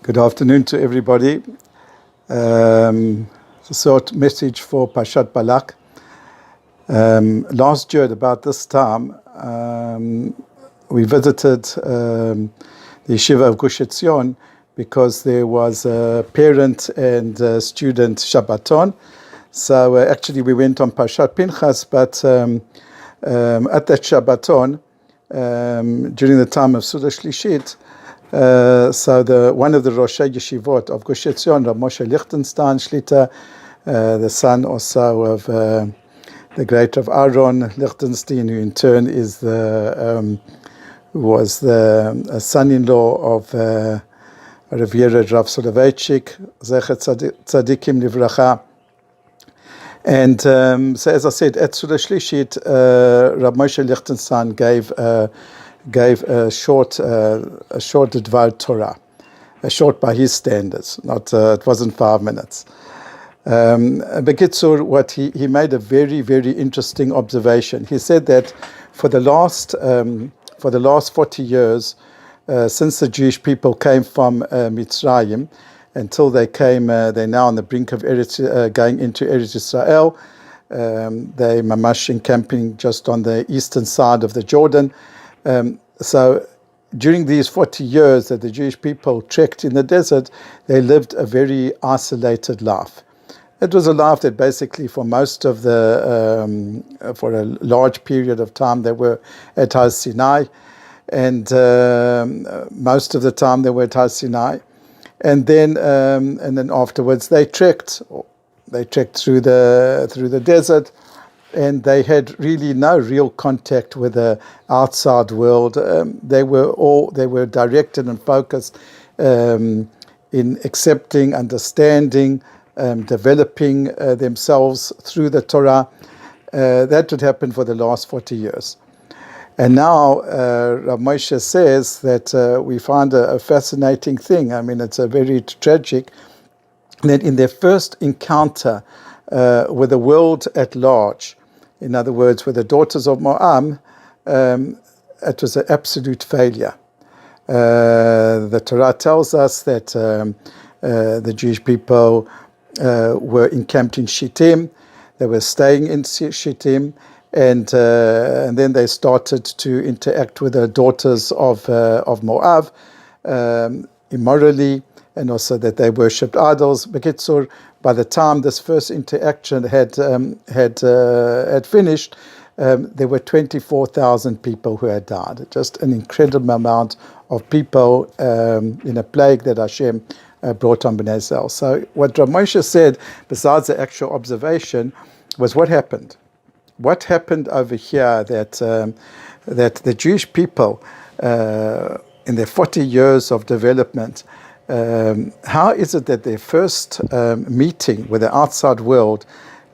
Good afternoon to everybody. A short message for Parshat Balak. Last year, at about this time, we visited the yeshiva of Gush Etzion because there was a parent and a student Shabbaton. So actually we went on Parshat Pinchas, but at that Shabbaton, during the time of Suda Shlishit, so one of the Rosh Yeshivot of Gush Etzion, Rav Moshe Lichtenstein Shlita, the son also of the great Rav Aaron Lichtenstein, who in turn is was the son-in-law of Rav Yered Rav Soloveitchik, Zecher Tzadikim Livracha. And so, as I said, at Suda Shlishit, Rav Moshe Lichtenstein gave a short Dvar Torah, a short by his standards. Not it wasn't 5 minutes. Bekitzur, he made a very, very interesting observation. He said that for the last 40 years, since the Jewish people came from Mitzrayim, until they came, they're now on the brink of going into Eretz Israel. They mamash encamping just on the eastern side of the Jordan. So during these 40 years that the Jewish people trekked in the desert, they lived a very isolated life. It was a life that basically for most of for a large period of time they were at Har Sinai, and most of the time they were at Har Sinai. And then afterwards they trekked through the desert, and they had really no real contact with the outside world. They were directed and focused in accepting, understanding, developing themselves through the Torah. That would happen for the last 40 years. And now Rav Moshe says that we find a fascinating thing. I mean, it's a very tragic, that in their first encounter with the world at large, in other words, with the daughters of Moab, it was an absolute failure. The Torah tells us that the Jewish people were encamped in Shittim. They were staying in Shittim, and then they started to interact with the daughters of Moab immorally, and also that they worshipped idols. Bekitzur, by the time this first interaction had finished, there were 24,000 people who had died. Just an incredible amount of people in a plague that Hashem brought on Bnei Israel. So what Rav Moshe said, besides the actual observation, was what happened. What happened over here that the Jewish people, in their 40 years of development, how is it that their first meeting with the outside world,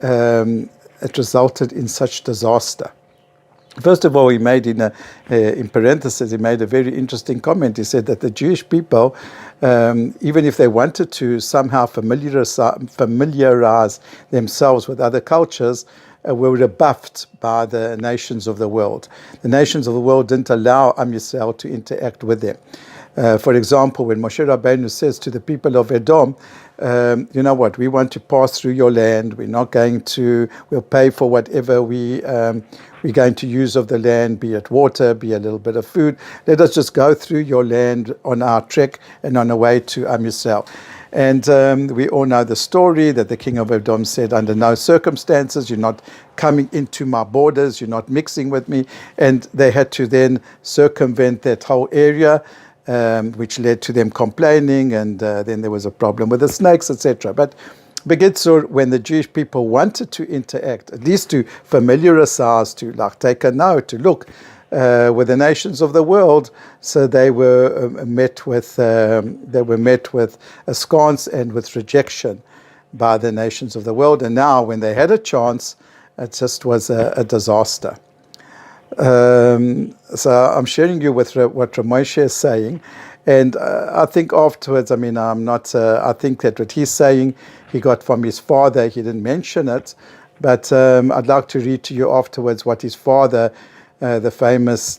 it resulted in such disaster? First of all, he made in parentheses, he made a very interesting comment. He said that the Jewish people, even if they wanted to somehow familiarize themselves with other cultures, were rebuffed by the nations of the world. The nations of the world didn't allow Am Yisrael to interact with them. For example, when Moshe Rabbeinu says to the people of Edom, you know what, we want to pass through your land, we'll pay for whatever we're going to use of the land, be it water, be a little bit of food. Let us just go through your land on our trek and on our way to Am Yisrael. And we all know the story that the king of Edom said, under no circumstances, you're not coming into my borders, you're not mixing with me. And they had to then circumvent that whole area, which led to them complaining, and then there was a problem with the snakes, etc. But Begitzur, when the Jewish people wanted to interact, at least to familiarize, to take a note, to look with the nations of the world, so they were met with askance and with rejection by the nations of the world. And now, when they had a chance, it just was a disaster. So I'm sharing you with what Rav Moshe is saying, and I think afterwards, I mean, I think that what he's saying, he got from his father. He didn't mention it, but I'd like to read to you afterwards what his father, the famous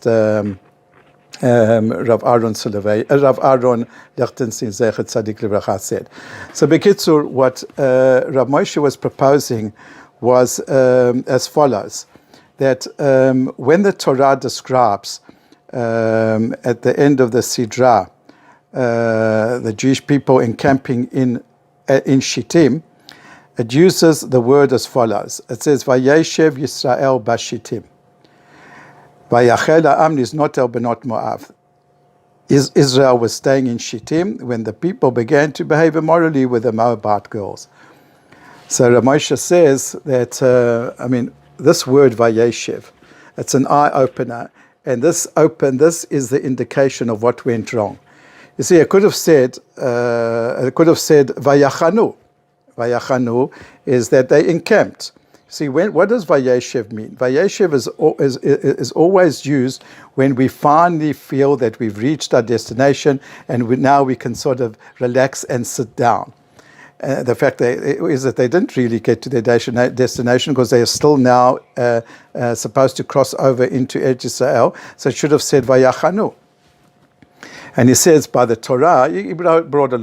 Rav Aaron Lichtenstein Zecher Tzadik Livracha said. So, Bekitzur, what Rav Moshe was proposing was as follows: that when the Torah describes at the end of the Sidra the Jewish people encamping in Shittim, it uses the word as follows. It says, "Vayeshev Yisrael b'Shittim." Vayachel ha'am niznotel benot Moav. Israel was staying in Shittim when the people began to behave immorally with the Moabite girls. So Rav Moshe says that, this word Vayeshev, it's an eye-opener, and this is the indication of what went wrong. You see, it could have said Vayachanu. Vayachanu is that they encamped. See, what does Vayeshev mean? Vayeshev is always used when we finally feel that we've reached our destination and now we can sort of relax and sit down. The fact is that they didn't really get to their destination because they are still now supposed to cross over into Eretz Yisrael. So it should have said Vayachanu. And he says by the Torah, he brought a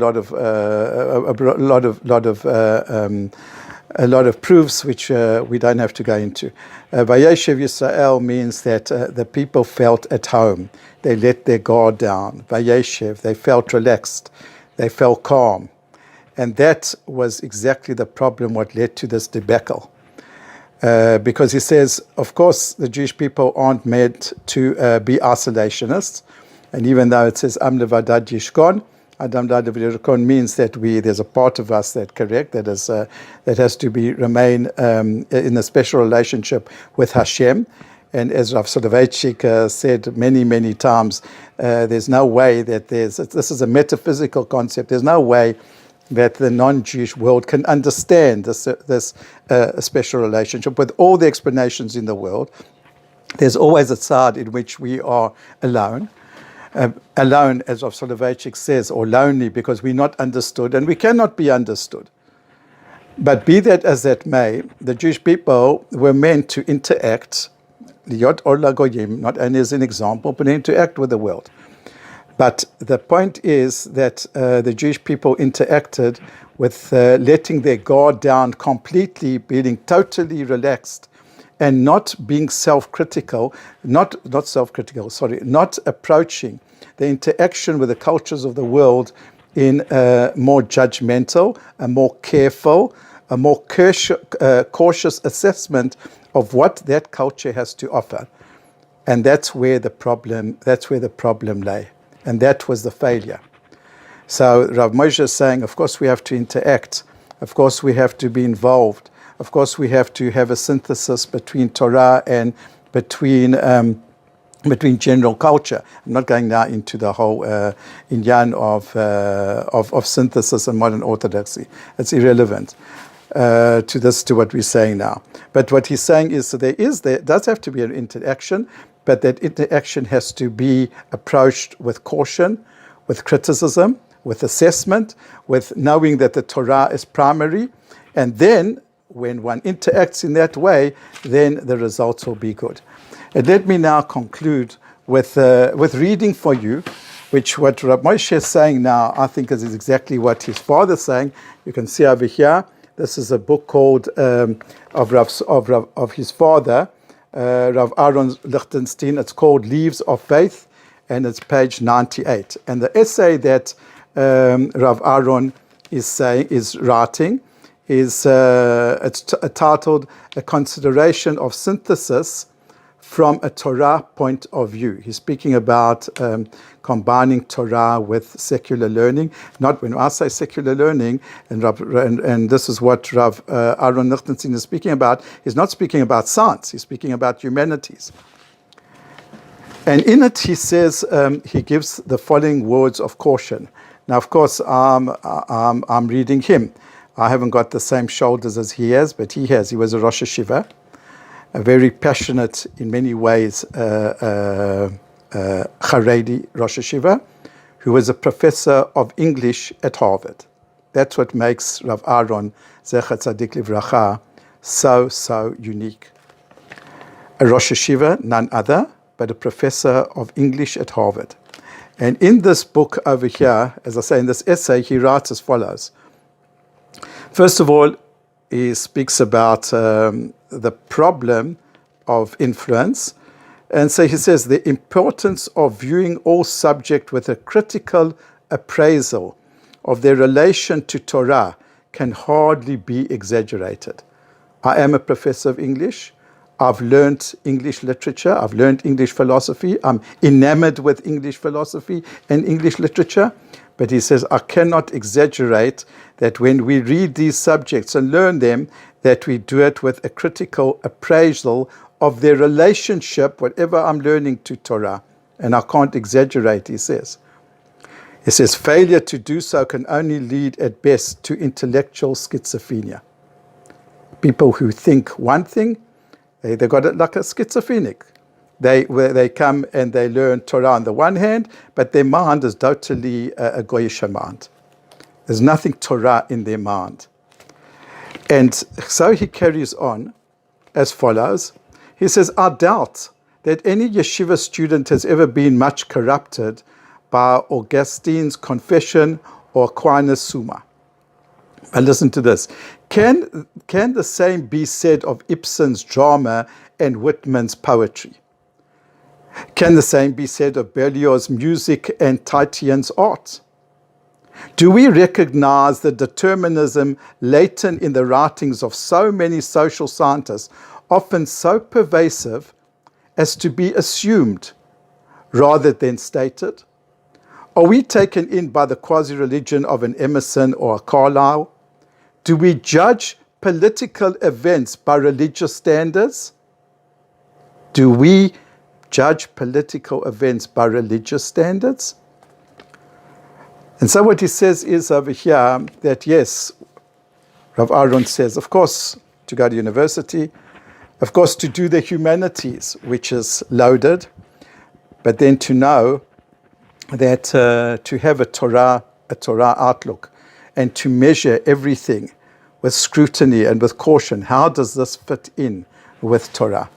lot of proofs which we don't have to go into. Vayeshev Yisrael means that the people felt at home. They let their guard down. Vayeshev, they felt relaxed. They felt calm. And that was exactly the problem what led to this debacle. Because he says, of course, the Jewish people aren't meant to be isolationists. And even though it says Am Levadad Yishkon, Adam Levadad Yishkon means that there's a part of us that has to remain in a special relationship with Hashem. And as Rav Soloveitchik said many times, there's no way that this is a metaphysical concept. There's no way that the non-Jewish world can understand this special relationship with all the explanations in the world. There's always a side in which we are alone. Alone, as Rav Soloveitchik says, or lonely because we're not understood and we cannot be understood. But be that as that may, the Jewish people were meant to interact, Liot or Lagoyim, not only as an example, but interact with the world. But the point is that the Jewish people interacted with letting their guard down completely, being totally relaxed, and not being self-critical, not approaching the interaction with the cultures of the world in a more judgmental, a more careful, a more cautious assessment of what that culture has to offer. And that's where the problem lay. And that was the failure. So Rav Moshe is saying, of course we have to interact. Of course we have to be involved. Of course we have to have a synthesis between Torah and between general culture. I'm not going now into the whole inyan of synthesis and modern orthodoxy. It's irrelevant to what we're saying now. But what he's saying is there does have to be an interaction, but that interaction has to be approached with caution, with criticism, with assessment, with knowing that the Torah is primary. And then, when one interacts in that way, then the results will be good. And let me now conclude with reading for you, what Rav Moshe is saying now, I think is exactly what his father is saying. You can see over here, this is a book called, of his father, Rav Aaron Lichtenstein. It's called Leaves of Faith, and it's page 98. And the essay that Rav Aaron is writing is it's titled "A Consideration of Synthesis from a Torah Point of View." He's speaking about combining Torah with secular learning. Not when I say secular learning, and this is what Rav Aaron Lichtenstein is speaking about. He's not speaking about science. He's speaking about humanities. And in it, he says he gives the following words of caution. Now, of course, I'm reading him. I haven't got the same shoulders as he has, but he has. He was a Rosh Hashiva, a very passionate, in many ways, Haredi Rosh Hashiva, who was a professor of English at Harvard. That's what makes Rav Aaron, Zecher Tzadik Livracha, so unique. A Rosh Hashiva, none other, but a professor of English at Harvard. And in this book over here, as I say, in this essay, he writes as follows. First of all, he speaks about the problem of influence. And so he says, the importance of viewing all subject with a critical appraisal of their relation to Torah can hardly be exaggerated. I am a professor of English. I've learned English literature. I've learned English philosophy. I'm enamored with English philosophy and English literature. But he says, I cannot exaggerate that when we read these subjects and learn them, that we do it with a critical appraisal of their relationship, whatever I'm learning, to Torah. And I can't exaggerate, he says. He says, failure to do so can only lead at best to intellectual schizophrenia. People who think one thing, they got it like a schizophrenic. They come and they learn Torah on the one hand, but their mind is totally a goyish mind. There's nothing Torah in their mind. And so he carries on as follows. He says, I doubt that any yeshiva student has ever been much corrupted by Augustine's Confession or Aquinas' Summa. And listen to this. Can the same be said of Ibsen's drama and Whitman's poetry? Can the same be said of Berlioz's music and Titian's art? Do we recognize the determinism latent in the writings of so many social scientists, often so pervasive as to be assumed rather than stated? Are we taken in by the quasi-religion of an Emerson or a Carlyle? Do we judge political events by religious standards? Do we judge political events by religious standards? And so what he says is over here that yes, Rav Aaron says, of course, to go to university, of course, to do the humanities, which is loaded, but then to know that to have a Torah outlook and to measure everything with scrutiny and with caution. How does this fit in with Torah?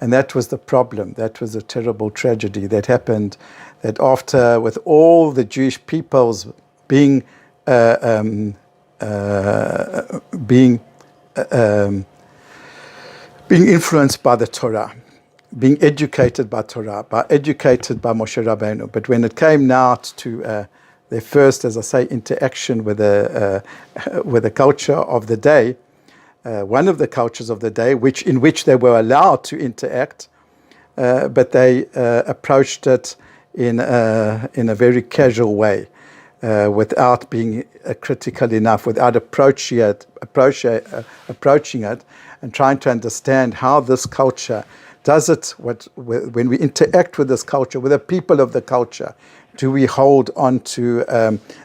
And that was the problem. That was a terrible tragedy that happened, that after, with all the Jewish peoples being influenced by the Torah, being educated by Torah, educated by Moshe Rabbeinu. But when it came now to their first, as I say, interaction with the culture of the day, one of the cultures of the day, in which they were allowed to interact, but they approached it in a very casual way, without being critical enough, without approaching it, and trying to understand how this culture does it. When we interact with this culture, with the people of the culture, do we hold on to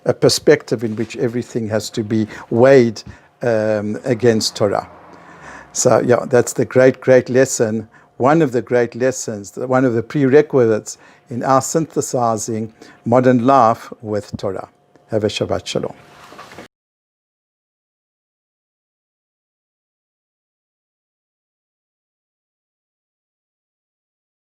a perspective in which everything has to be weighed against Torah? So yeah, that's the great lesson. One of the great lessons, one of the prerequisites in our synthesizing modern life with Torah. Have a Shabbat Shalom.